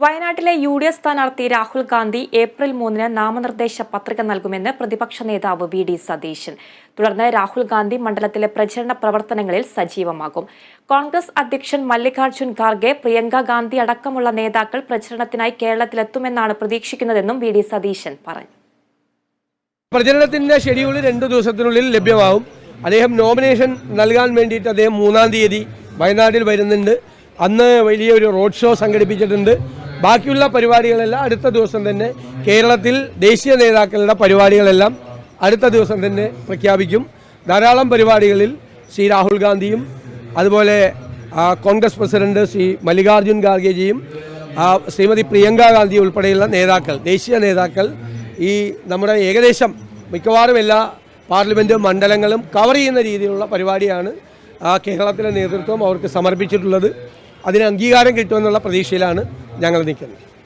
വയനാട്ടിലെ UDF സ്ഥാനാർത്ഥി Rahul Gandhi April 3-ന് നാമനിർദ്ദേശ പത്രിക നൽകുമെന്ന് പ്രതിപക്ഷ നേതാവ് VD സതീശൻ. തുടർന്ന് രാഹുൽ ഗാന്ധി മണ്ഡലത്തിലെ പ്രചരണ പ്രവർത്തനങ്ങളിൽ സജീവമാകും. കോൺഗ്രസ് അധ്യക്ഷൻ മല്ലികാർജുൻ ഖാർഗെ, പ്രിയങ്ക ഗാന്ധി അടക്കമുള്ള നേതാക്കൾ പ്രചരണത്തിനായി കേരളത്തിലെത്തുമെന്നാണ് പ്രതീക്ഷിക്കുന്നതെന്നും VD സതീശൻ പറഞ്ഞു. പ്രചരണത്തിന്റെ ഷെഡ്യൂൾ 2 ദിവസത്തിനുള്ളിൽ ലഭ്യമാവും. അദ്ദേഹം നോമിനേഷൻ നൽകാൻ വേണ്ടിയിട്ട് അദ്ദേഹം 3-ാം തീയതി വയനാട്ടിൽ വരുന്നുണ്ട്. അന്ന് വലിയൊരു റോഡ് ഷോ സംഘടിപ്പിച്ചിട്ടുണ്ട്. ബാക്കിയുള്ള പരിപാടികളെല്ലാം അടുത്ത ദിവസം തന്നെ കേരളത്തിൽ ദേശീയ നേതാക്കളുടെ പരിപാടികളെല്ലാം അടുത്ത ദിവസം തന്നെ പ്രഖ്യാപിക്കും. ധാരാളം പരിപാടികളിൽ ശ്രീ രാഹുൽ ഗാന്ധിയും അതുപോലെ കോൺഗ്രസ് പ്രസിഡന്റ് ശ്രീ മല്ലികാർജുൻ ഖാർഗെജിയും ശ്രീമതി പ്രിയങ്ക ഗാന്ധി ഉൾപ്പെടെയുള്ള നേതാക്കൾ, ദേശീയ നേതാക്കൾ ഈ നമ്മുടെ ഏകദേശം മിക്കവാറും എല്ലാ പാർലമെൻറ്റ് മണ്ഡലങ്ങളും കവർ ചെയ്യുന്ന രീതിയിലുള്ള പരിപാടിയാണ് കേരളത്തിലെ നേതൃത്വം അവർക്ക് സമർപ്പിച്ചിട്ടുള്ളത്. അതിന് അംഗീകാരം കിട്ടുമെന്നുള്ള പ്രതീക്ഷയിലാണ് ഞങ്ങൾ നിൽക്കുന്നത്.